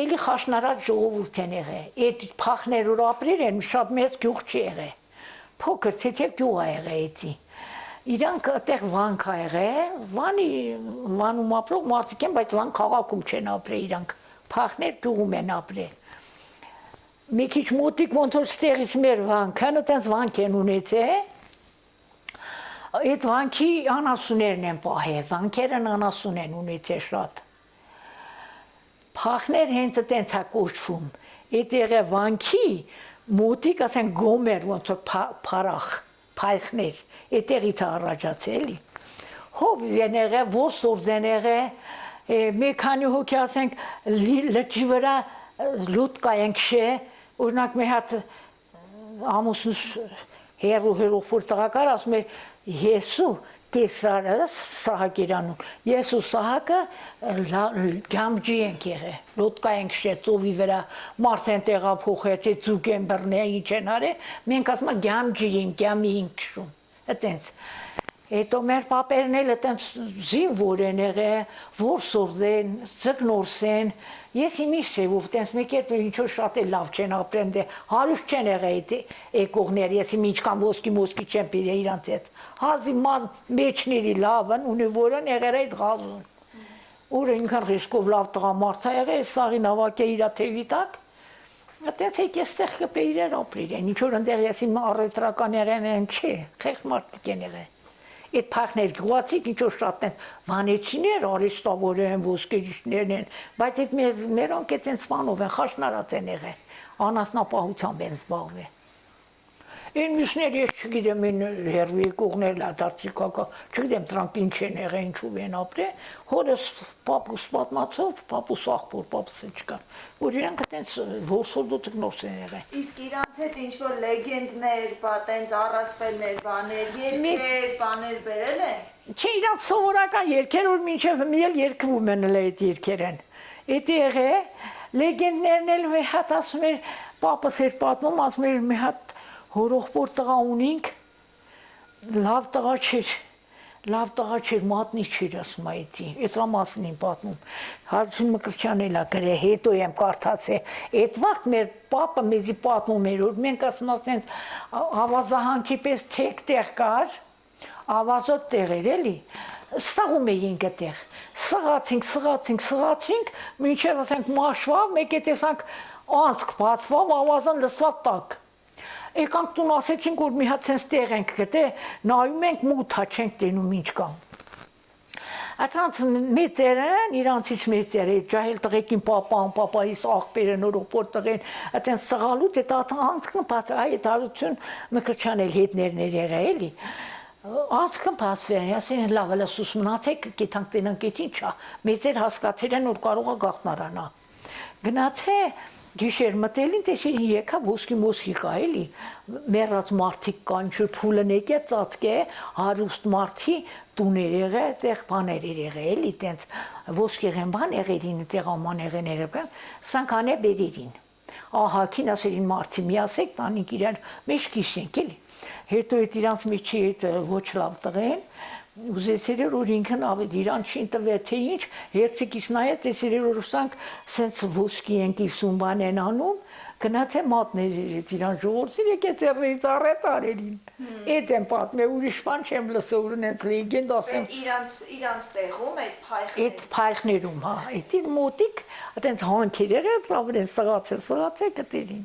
էլի խաշնարած ժողովուրդ են եղել։ Այդ փախներ որ ապրել են շատ մեծ գյուղ չի եղել։ Փոքր թեթև գյուղ ա եղել էդի։ Իրանք այդտեղ վանք ա եղել, վանում ապրող մարդիկ են, բայց վան քաղաքում չեն ապրել իրանք։ Փախներ գյուղում են ապրել։ Մի քիչ մոտիկ ոնց որ ստեղից մեր վանքն, այտենց վանք են ունեցել։ Այդ վանքի անասուններն են պահել, վանքերն անասուն են ունեցել շատ։ Փախներ հենց այտենց է կոչվում։ Այդ եղել վանքի մոտիկ, ասենք գոմեր, ոնց որ փարախ, փայխներ, այդտեղից է առաջացել էլի։ Հով են եղել, ոսորձ են եղել, մի քանի հոգի ասենք լճի վրա լուտկա են քշել, օրինակ մի հատ ամուսնուս հերու ֆորտակար ասում է Եսու տեսարը Սահակերանում։ Եսու Սահակը գամջի են եղել, լոդկա են քշել ծովի վրա, մարդ են տեղափոխել, թե ձուկ են բռնել, ինչ են արել, մենք ասում ենք գամջի են, գամի են քշում, այտենց։ Հետո մեր պապերն էլ այտենց զինվոր են եղել, որսորդ են, ձկնորս են։ Ես իմիս չէ, որ այտենց մեկ էլ ինչ-որ շատ էլ լավ չեն ապրեն, դե հարուստ չեն եղել եկողներ, ես իմ ինչքան ոսկի չեմ բերել իրանց հետ։ Հազի մեջների լավն ունի որն եղել այդ գազուն։ Որը ինքան ռիսկով լավ տղամարդ է եղել, սաղի նավակե իրա թևի տակ։ Այտենց եք էստեղ կպե իրեր ապրիր են, ինչ-որ ընդեղ ես իմ առևտրական եղեն են չէ, խեղճ մարդիկ են եղել։ Այդ փախներ գյուղացիք ինչ-որ շատ են վանեցիներ, արհեստավոր են, ոսկերիչներ են, բայց այդ մերոնք այտենց բանով են, խաշնարած են եղել, անասնապահությամբ են զբաղվել։ Այն մյուսներ ես չգիտեմ, այն հերվի եկողներ լադարձի կակա, չգիտեմ դրանք ինչ են եղել, ինչով են ապրել, հորս պապուս պատմացով, պապուս աղբոր, պապուսը չկան, որ իրանք այտենց որսորդու տկնորս են եղել։ Իսկ իրանց հետ ինչ-որ լեգենդներ, տենց առասպելներ, բաներ, երգեր, բաներ բերել են։ Չէ, իրանց սովորական երգեր, որ մինչև մի էլ երգվում են այդ երգերն։ Էդ եղել, լեգենդներն էլ մի հատ ասում էր, պապս էր պատմում, ասում էր մի հատ հորողբոր տղա ունինք, լավ տղա չէր, մատնի չէր ասում այդի, էտրա մասն եմ պատմում, Հարություն Մկրտչյան էլ ա գրել, հետո եմ կարդացել, այդ վաղտ մեր պապը մեզի պատմում էր, որ մենք ասում ասենք ավազահանքի պես թեք տեղ կար, ավազոտ տեղ էր էլի, սղում էինք այդտեղ, սղացինք, մինչև ասենք մաշվավ, մեկ է տեսանք անցք բացվավ, ավազան լսվավ տակ։ Եկանք տուն ասեցինք, որ մի հատ սենց տեղ ենք գտել, նայում ենք մութ հա չենք տենում ինչ կան։ Այդրանց մեծերն, իրանցից մեծերը, ջահել տղեկին պապայիս աղբերը նորոպոր տղեն, այդենց սղալուտ է անցքն բաց, այդ Հարություն Մկրտչյան էլ հետներներ եղել էլի։ Անցքն բացվեն, ասեն լավ էլ սուս մնացեք, կետանք տենանք էդ ինչա, մեծեր հասկացել են, որ կարող է գաղտնարանա։ Գնացե Գիշեր մտելին տեսին եկա ոսկի մոսկի կա էլի, մեռած մարդիկ կան, ինչ-որ փուլը եկե ծածկե, հարուստ մարդի տուներ եղել, այդտեղ բաներ եղել էլի, տենց ոսկեղեն բան եղերին, այդտեղ աման եղեները, սանքանե բերերին։ Ահակին ասերին մարդի մի ասեք, տանիք իրար մեջ կիսենք էլի։ Հետո այդ իրանց միջի այդ ոչ լավ տղեն, ուզեցել էր, որ ինքն ավելի իրան չի տվել, թե ինչ, հերցիկից նայեց, տեսել էր, որ սանք սենց ոսկի են կիսում բան են անում, գնաց է մատներ էր իրան ժողորդին, եկեց էրներից առետ արերին։ Էդ եմ պատմել, ուրիշ բան չեմ լսել, որ ունենց լեգենդ ասեմ։ Իրանց տեղում, այդ փայխներում, հա, էդի մոտիկ, այտենց հանքեր էր, պրավր են սղացել, գտերին։